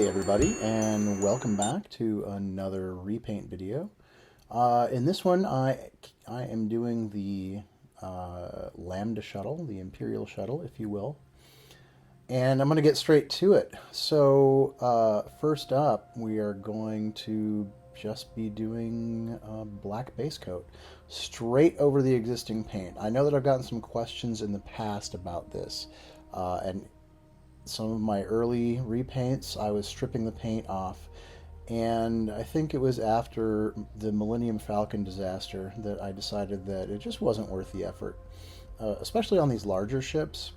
Hey everybody, and welcome back to another repaint video. In this one, I am doing the Lambda Shuttle, the Imperial Shuttle, if you will. And I'm going to get straight to it. So first up, we are going to just be doing black base coat straight over the existing paint. I know that I've gotten some questions in the past about this, and some of my early repaints, I was stripping the paint off, and I think it was after the Millennium Falcon disaster that I decided that it just wasn't worth the effort, especially on these larger ships.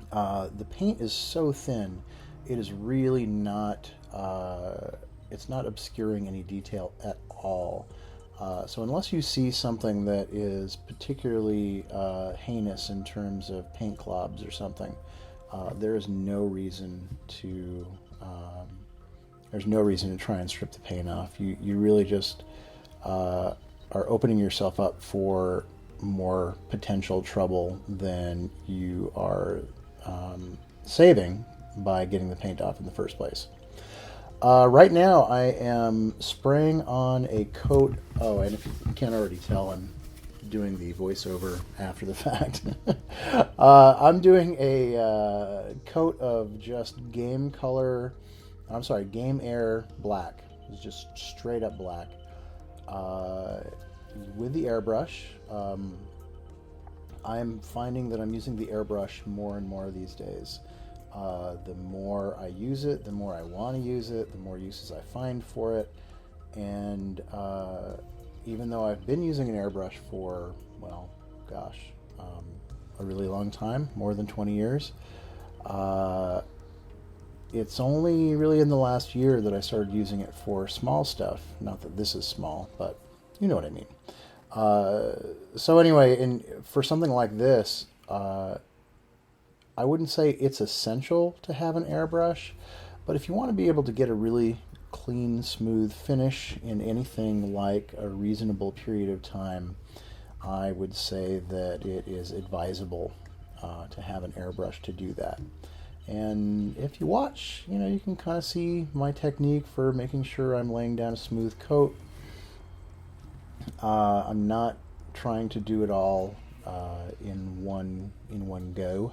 The paint is so thin, it is really not, it's not obscuring any detail at all. So unless you see something that is particularly heinous in terms of paint clobs or something, there is no reason to there's no reason to try and strip the paint off. You really just are opening yourself up for more potential trouble than you are saving by getting the paint off in the first place. Right now I am spraying on a coat. Oh, and if you can't already tell, I'm doing the voiceover after the fact. I'm doing a coat of just Game Air black. It's just straight up black. With the airbrush. I'm finding that I'm using the airbrush more and more these days. The more I use it, the more I want to use it, the more uses I find for it. And even though I've been using an airbrush for, well, gosh, a really long time, more than 20 years, it's only really in the last year that I started using it for small stuff. Not that this is small, but you know what I mean. So anyway, for something like this, I wouldn't say it's essential to have an airbrush, but if you want to be able to get a really clean, smooth finish in anything like a reasonable period of time, I would say that it is advisable to have an airbrush to do that. And if you watch, you can kind of see my technique for making sure I'm laying down a smooth coat. I'm not trying to do it all in one go.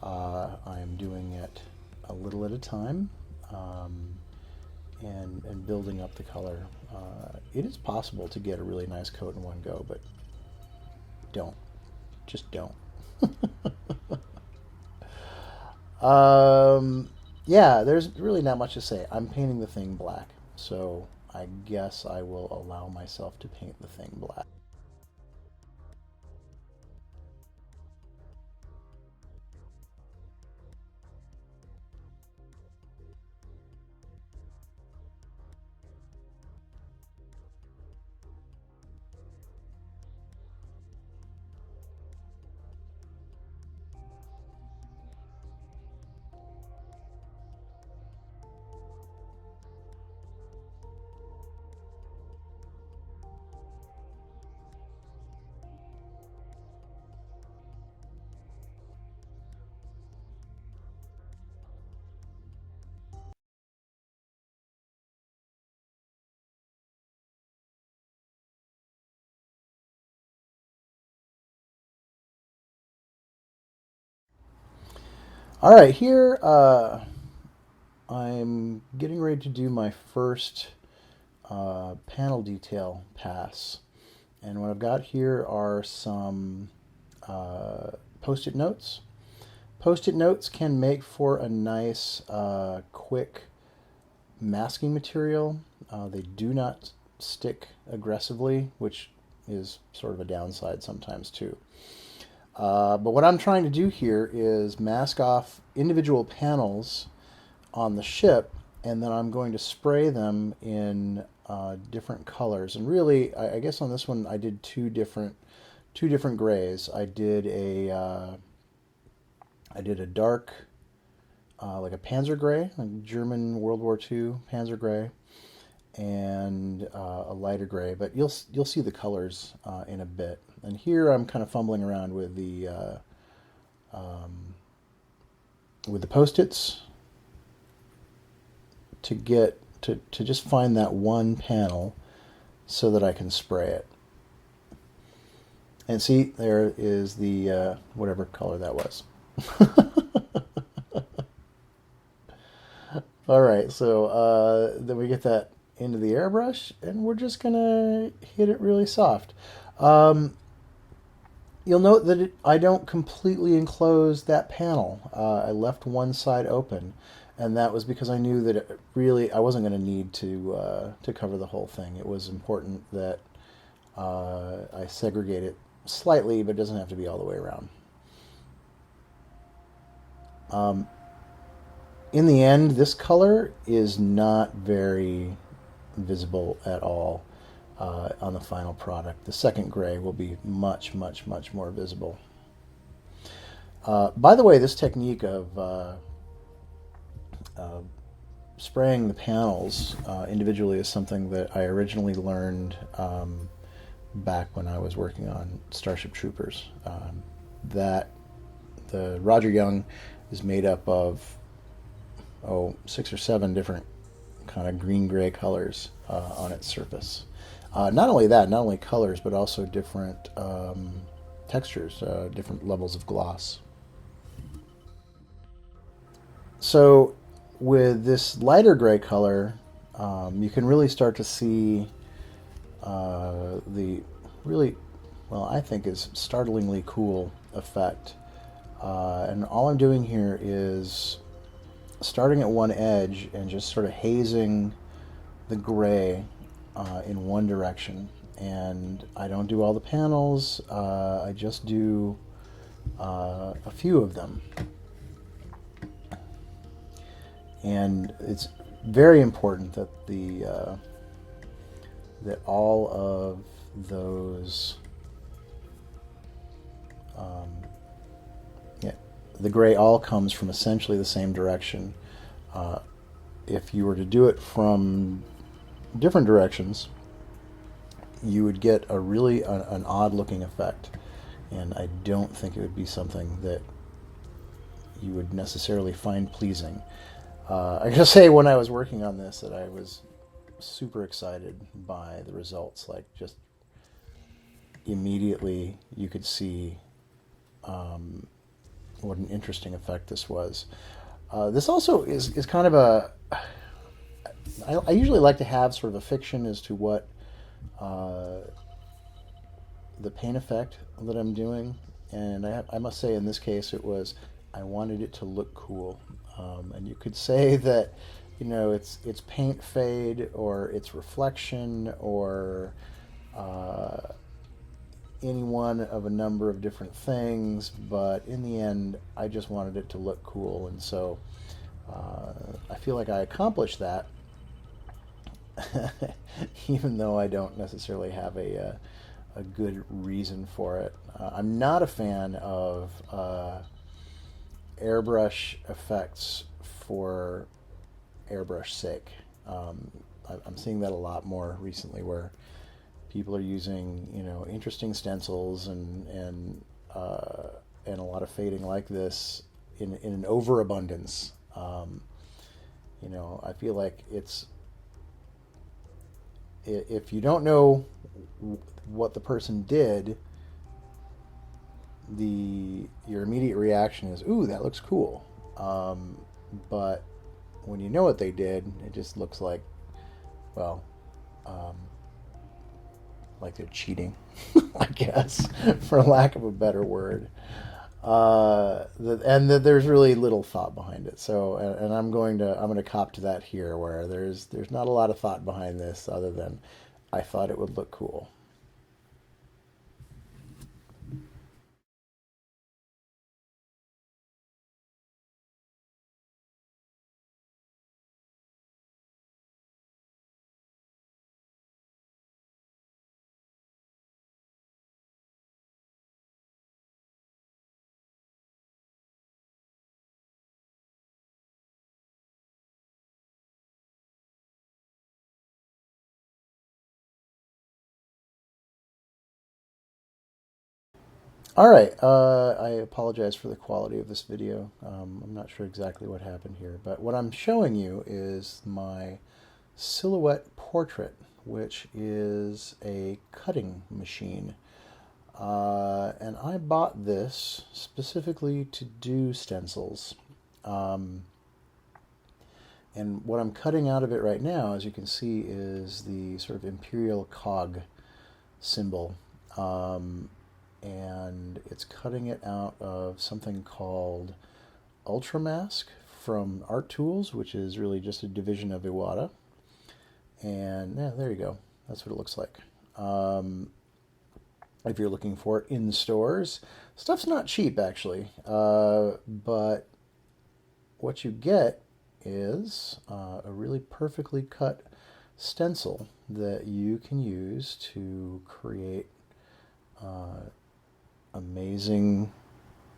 I am doing it a little at a time, and building up the color. It is possible to get a really nice coat in one go, but just don't. Yeah, there's really not much to say. I'm painting the thing black, so I guess I will allow myself to paint the thing black. All right, here I'm getting ready to do my first panel detail pass. And what I've got here are some post-it notes. Post-it notes can make for a nice, quick masking material. They do not stick aggressively, which is sort of a downside sometimes too. But what I'm trying to do here is mask off individual panels on the ship, and then I'm going to spray them in different colors. And really, I guess on this one I did two different grays. I did a dark, like a Panzer gray, like German World War II Panzer gray, and a lighter gray. But you'll see the colors in a bit. And here I'm kind of fumbling around with the post-its. to get to just find that one panel so that I can spray it. And see, there is the whatever color that was. All right, so then we get that into the airbrush, and we're just gonna hit it really soft. Um, you'll note that I don't completely enclose that panel. I left one side open, and that was because I knew that I wasn't going to need to cover the whole thing. It was important that I segregate it slightly, but it doesn't have to be all the way around. In the end, this color is not very visible at all on the final product. The second gray will be much, much, much more visible. By the way, this technique of spraying the panels individually is something that I originally learned back when I was working on Starship Troopers. That the Roger Young is made up of 6 or 7 different kind of green-gray colors on its surface. Not only that, not only colors, but also different textures, different levels of gloss. So with this lighter gray color, you can really start to see the really, well, I think is startlingly cool effect. And all I'm doing here is starting at one edge and just sort of hazing the gray in one direction. And I don't do all the panels, I just do a few of them. And it's very important that that all of those the gray all comes from essentially the same direction. If you were to do it from different directions, you would get a really an odd looking effect, and I don't think it would be something that you would necessarily find pleasing. I gotta say, when I was working on this, that I was super excited by the results. Like, just immediately you could see what an interesting effect this was. This also is kind of a... I usually like to have sort of a fiction as to what the paint effect that I'm doing, and I must say in this case it was, I wanted it to look cool. And you could say that, you know, it's paint fade, or it's reflection, or any one of a number of different things, but in the end I just wanted it to look cool, and so I feel like I accomplished that. Even though I don't necessarily have a good reason for it. I'm not a fan of airbrush effects for airbrush sake. I'm seeing that a lot more recently, where people are using, you know, interesting stencils and a lot of fading like this in an overabundance. You know, I feel like it's, if you don't know what the person did, your immediate reaction is, "Ooh, that looks cool." But when you know what they did, it just looks like, well, like they're cheating, I guess, for lack of a better word. There's really little thought behind it. So, and I'm going to cop to that here, where there's not a lot of thought behind this, other than I thought it would look cool. All right, I apologize for the quality of this video. I'm not sure exactly what happened here, but what I'm showing you is my silhouette portrait, which is a cutting machine. And I bought this specifically to do stencils. And what I'm cutting out of it right now, as you can see, is the sort of imperial cog symbol. And it's cutting it out of something called Ultramask from Art Tools, which is really just a division of Iwata. And yeah, there you go. That's what it looks like. If you're looking for it in stores, stuff's not cheap actually, but what you get is a really perfectly cut stencil that you can use to create amazing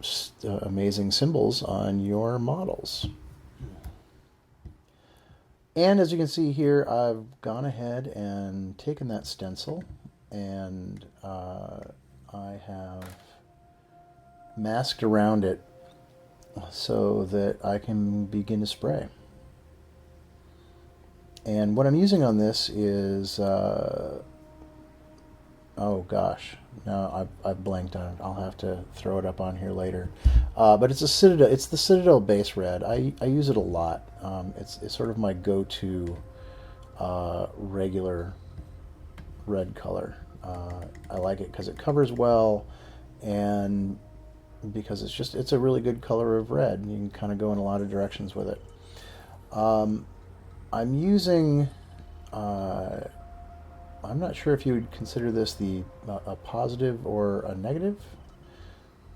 symbols on your models. And as you can see here, I've gone ahead and taken that stencil and I have masked around it so that I can begin to spray. And what I'm using on this is oh gosh, no, I've blanked on it. I'll have to throw it up on here later. But it's a Citadel. It's the Citadel base red. I use it a lot. It's sort of my go-to regular red color. I like it because it covers well, and because it's a really good color of red. You can kind of go in a lot of directions with it. I'm using. I'm not sure if you would consider this a positive or a negative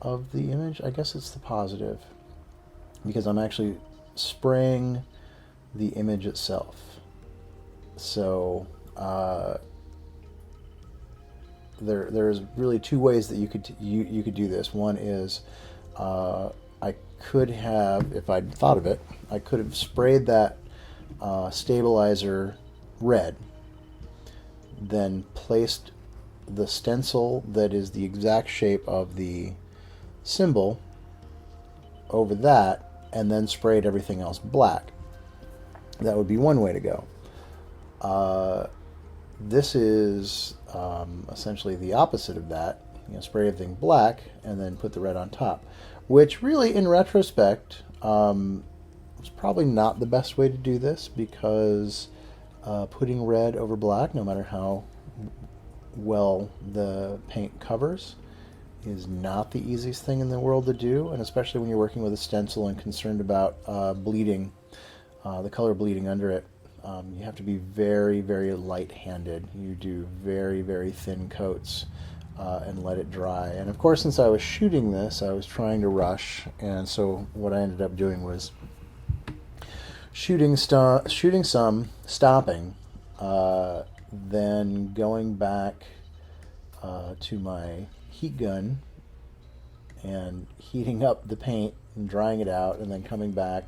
of the image. I guess it's the positive because I'm actually spraying the image itself. So there's really two ways that you could do this. One is I could have, if I'd thought of it, I could have sprayed that stabilizer red, then placed the stencil that is the exact shape of the symbol over that, and then sprayed everything else black. That would be one way to go. This is essentially the opposite of that. Spray everything black and then put the red on top, which really, in retrospect, was probably not the best way to do this, because putting red over black, no matter how well the paint covers, is not the easiest thing in the world to do, and especially when you're working with a stencil and concerned about bleeding, the color bleeding under it. You have to be very, very light-handed. You do very, very thin coats and let it dry. And of course, since I was shooting this, I was trying to rush, and so what I ended up doing was shooting some, stopping, then going back to my heat gun and heating up the paint and drying it out, and then coming back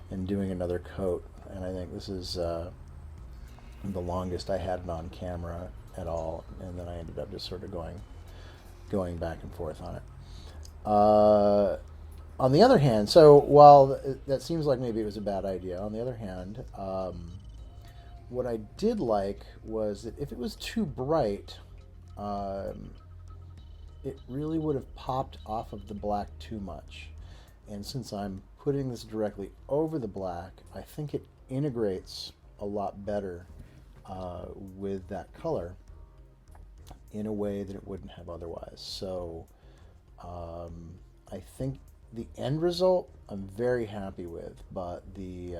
and doing another coat. And I think this is the longest I had it on camera at all, and then I ended up just sort of going back and forth on it. On the other hand, so while that seems like maybe it was a bad idea, on the other hand, what I did like was that if it was too bright, it really would have popped off of the black too much. And since I'm putting this directly over the black, I think it integrates a lot better with that color in a way that it wouldn't have otherwise. So I think the end result I'm very happy with, but the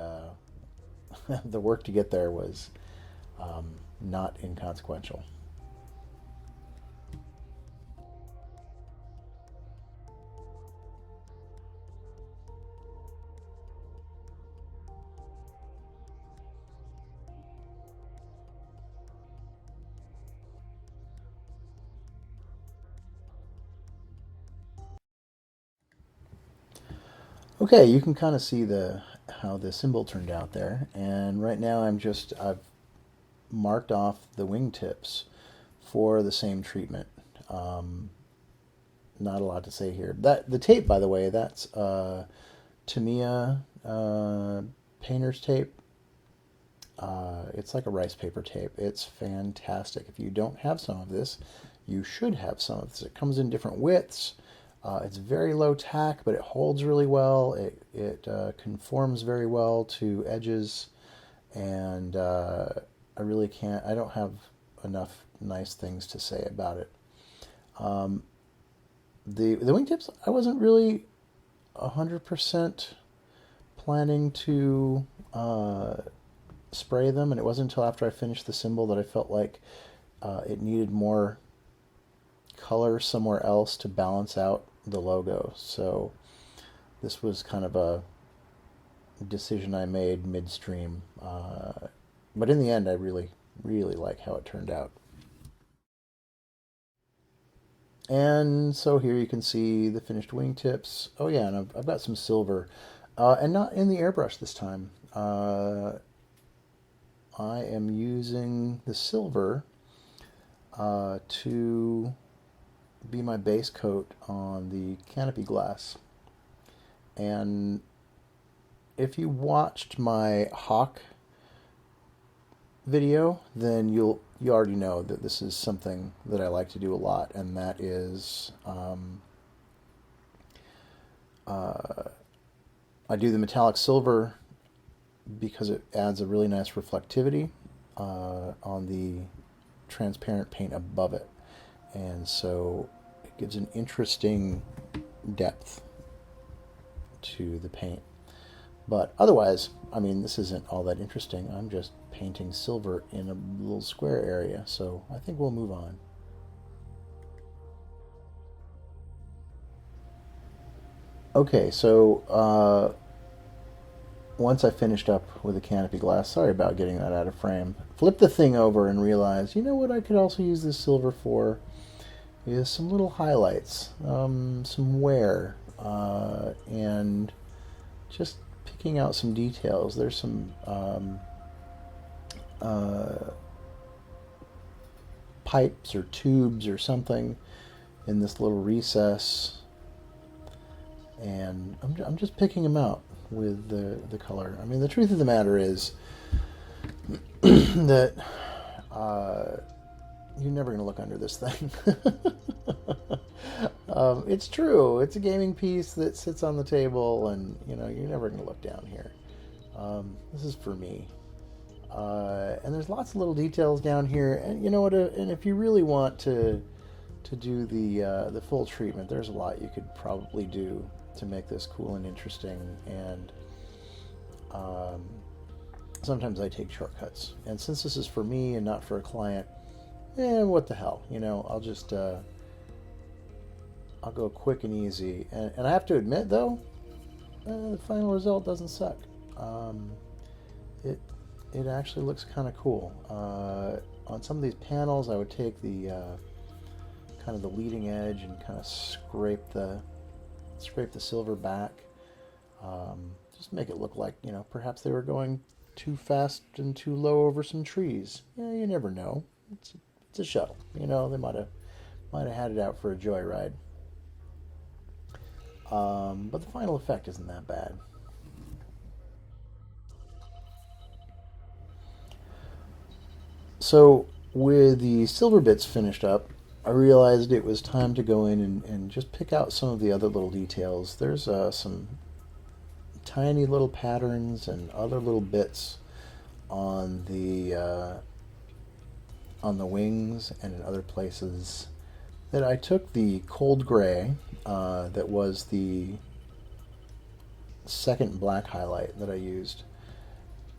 the work to get there was not inconsequential. Okay, you can kind of see how the symbol turned out there, and right now I've marked off the wingtips for the same treatment. not a lot to say here. The tape, by the way, that's Tamiya painter's tape. It's like a rice paper tape. It's fantastic. If you don't have some of this, you should have some of this. It comes in different widths. It's very low tack, but it holds really well. It conforms very well to edges, and I really can't. I don't have enough nice things to say about it. The wingtips, I wasn't really 100% planning to spray them, and it wasn't until after I finished the symbol that I felt like it needed more color somewhere else to balance out the logo. So this was kind of a decision I made midstream, but in the end I really like how it turned out. And so here you can see the finished wingtips. Oh yeah, and I've got some silver, and not in the airbrush this time. I am using the silver to be my base coat on the Canopy Glass. And if you watched my Hawk video, then you already know that this is something that I like to do a lot, and that is I do the metallic silver because it adds a really nice reflectivity on the transparent paint above it, and so it gives an interesting depth to the paint. But otherwise, I mean, this isn't all that interesting. I'm just painting silver in a little square area, so I think we'll move on. Okay, so once I finished up with the Canopy Glass, sorry about getting that out of frame, flipped the thing over and realized, you know what I could also use this silver for is some little highlights, some wear, and just picking out some details. There's some pipes or tubes or something in this little recess, and I'm just picking them out with the color. I mean, the truth of the matter is that you're never going to look under this thing. It's true. It's a gaming piece that sits on the table, and you know, you're never going to look down here. This is for me. And there's lots of little details down here, and you know what? And if you really want to do the full treatment, there's a lot you could probably do to make this cool and interesting. And sometimes I take shortcuts. And since this is for me and not for a client, what the hell? You know, I'll just I'll go quick and easy. And I have to admit, though, the final result doesn't suck. It actually looks kind of cool. On some of these panels, I would take the kind of the leading edge and kind of scrape the silver back. Just make it look like, you know, perhaps they were going too fast and too low over some trees. Yeah, you never know. It's a shuttle. You know, they might have had it out for a joyride. But the final effect isn't that bad. So with the silver bits finished up, I realized it was time to go in and just pick out some of the other little details. There's some tiny little patterns and other little bits on the wings and in other places that I took the cold gray that was the second black highlight that I used,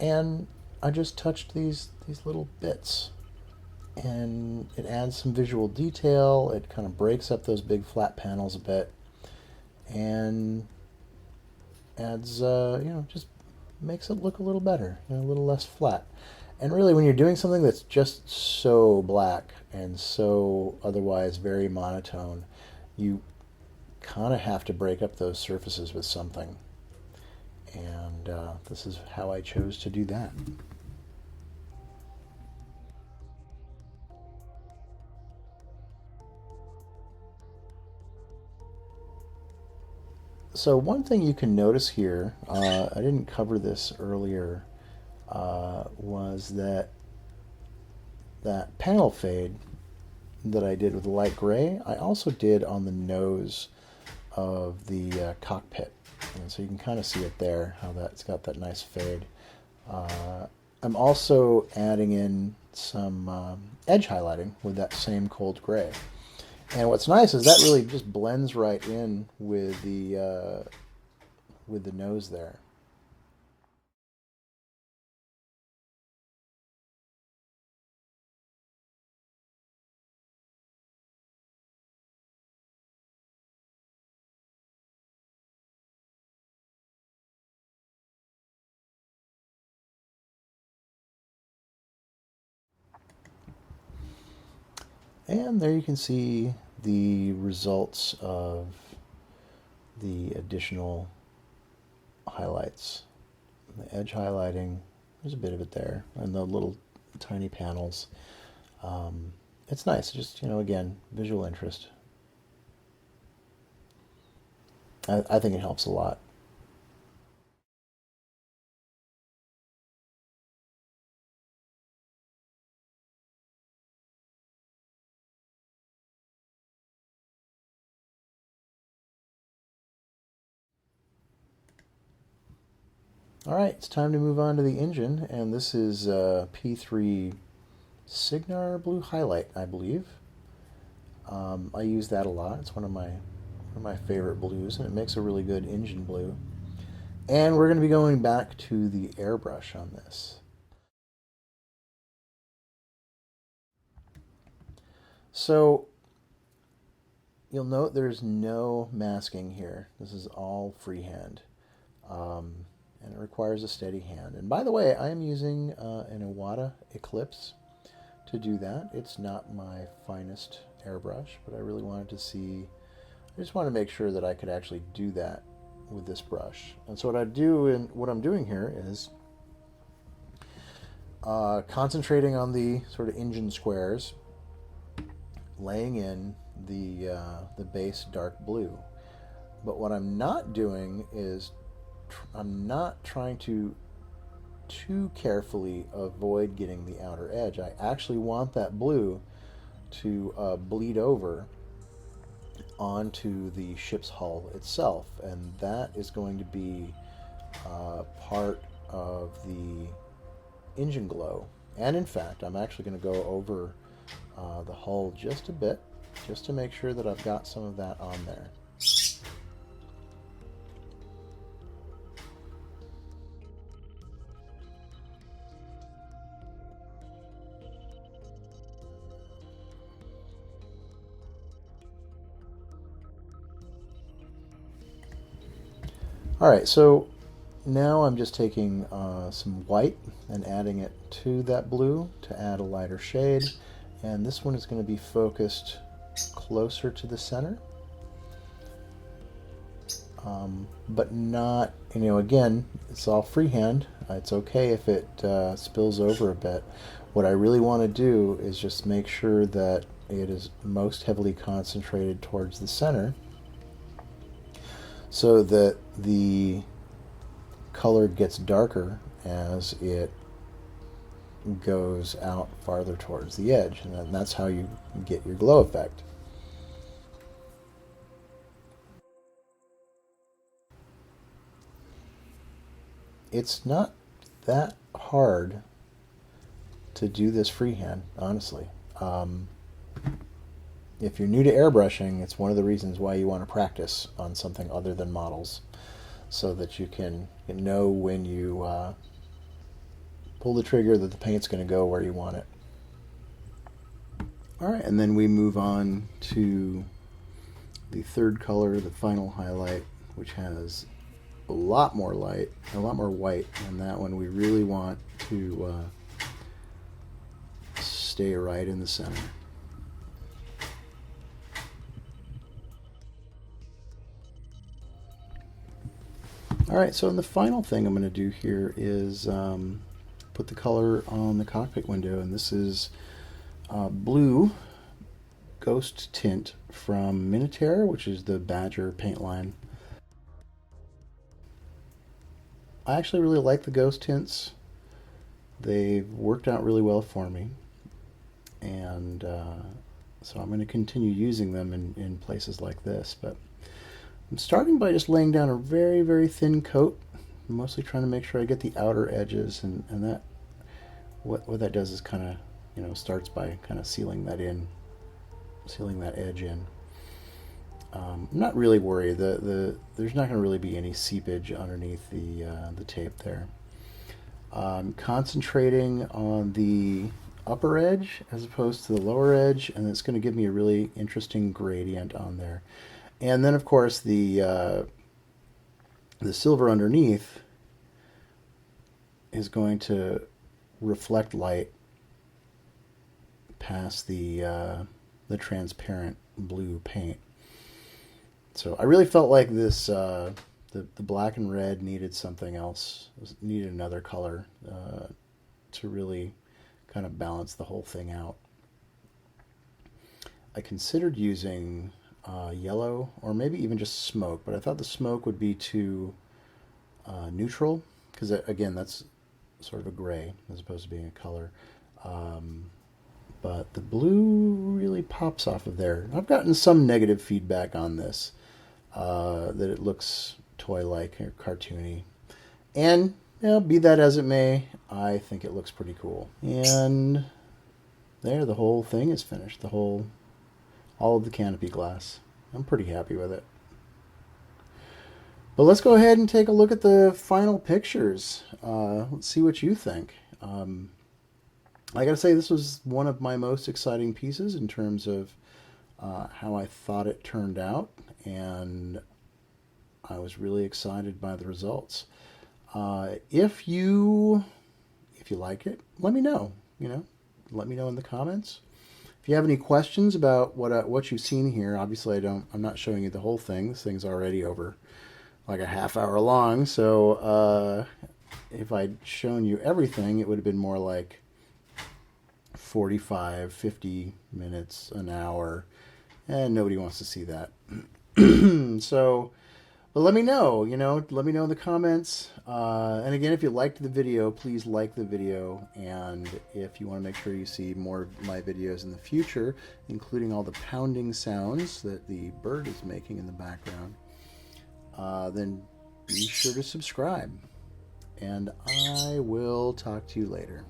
and I just touched these little bits, and it adds some visual detail. It kind of breaks up those big flat panels a bit, and adds you know, just makes it look a little better, you know, a little less flat. And really, when you're doing something that's just so black and so otherwise very monotone, you kind of have to break up those surfaces with something. And this is how I chose to do that. So one thing you can notice here, I didn't cover this earlier, was that panel fade that I did with the light gray, I also did on the nose of the cockpit. And so you can kind of see it there, how that's got that nice fade. I'm also adding in some edge highlighting with that same cold gray. And what's nice is that really just blends right in with the nose there. And there you can see the results of the additional highlights. The edge highlighting, there's a bit of it there, and the little tiny panels. It's nice, just, again, visual interest. I think it helps a lot. All right, it's time to move on to the engine, and this is P3 Signar Blue Highlight, I believe. I use that a lot. It's one of my favorite blues, and it makes a really good engine blue. And we're going to be going back to the airbrush on this. So you'll note there's no masking here. This is all freehand. And it requires a steady hand. And by the way, I am using an Iwata Eclipse to do that. It's not my finest airbrush, but I really wanted to see, I just wanted to make sure that I could actually do that with this brush. And so what I'm doing here is concentrating on the sort of engine squares, laying in the base dark blue. But what I'm not doing is I'm not trying to too carefully avoid getting the outer edge. I actually want that blue to bleed over onto the ship's hull itself, and that is going to be part of the engine glow. And in fact, I'm actually going to go over the hull just a bit, just to make sure that I've got some of that on there. All right, so now I'm just taking some white and adding it to that blue to add a lighter shade. And this one is going to be focused closer to the center. But not, again, it's all freehand. It's okay if it spills over a bit. What I really want to do is just make sure that it is most heavily concentrated towards the center, so that the color gets darker as it goes out farther towards the edge, and that's how you get your glow effect. It's not that hard to do this freehand, honestly. If you're new to airbrushing, it's one of the reasons why you want to practice on something other than models, so that you can know when you pull the trigger that the paint's going to go where you want it. All right, and then we move on to the third color, the final highlight, which has a lot more light, a lot more white, and that one we really want to stay right in the center. All right, so the final thing I'm going to do here is put the color on the cockpit window, and this is blue Ghost Tint from Minotaur, which is the Badger paint line. I actually really like the ghost tints. They've worked out really well for me. And so I'm going to continue using them in places like this. But I'm starting by just laying down a very, very thin coat. I'm mostly trying to make sure I get the outer edges, and that what that does is kind of, starts by kind of sealing that edge in. I'm not really worried. There's not going to really be any seepage underneath the tape there. I'm concentrating on the upper edge as opposed to the lower edge, and it's going to give me a really interesting gradient on there. And then, of course, the silver underneath is going to reflect light past the transparent blue paint. So I really felt like this the black and red needed something else, needed another color to really kind of balance the whole thing out. I considered using yellow or maybe even just smoke, but I thought the smoke would be too neutral, because again, that's sort of a gray as opposed to being a color. But the blue really pops off of there. I've gotten some negative feedback on this, that it looks toy-like or cartoony. And, be that as it may, I think it looks pretty cool. And there, the whole thing is finished. All of the canopy glass. I'm pretty happy with it. But let's go ahead and take a look at the final pictures. Let's see what you think. I gotta say, this was one of my most exciting pieces in terms of how I thought it turned out, and I was really excited by the results. If you like it, let me know. Let me know in the comments. If you have any questions about what you've seen here, obviously I'm not showing you the whole thing. This thing's already over like a half hour long, so if I'd shown you everything, it would have been more like 45, 50 minutes, an hour, and nobody wants to see that. So, but let me know, let me know in the comments. And again, if you liked the video, please like the video. And if you want to make sure you see more of my videos in the future, including all the pounding sounds that the bird is making in the background, then be sure to subscribe. And I will talk to you later.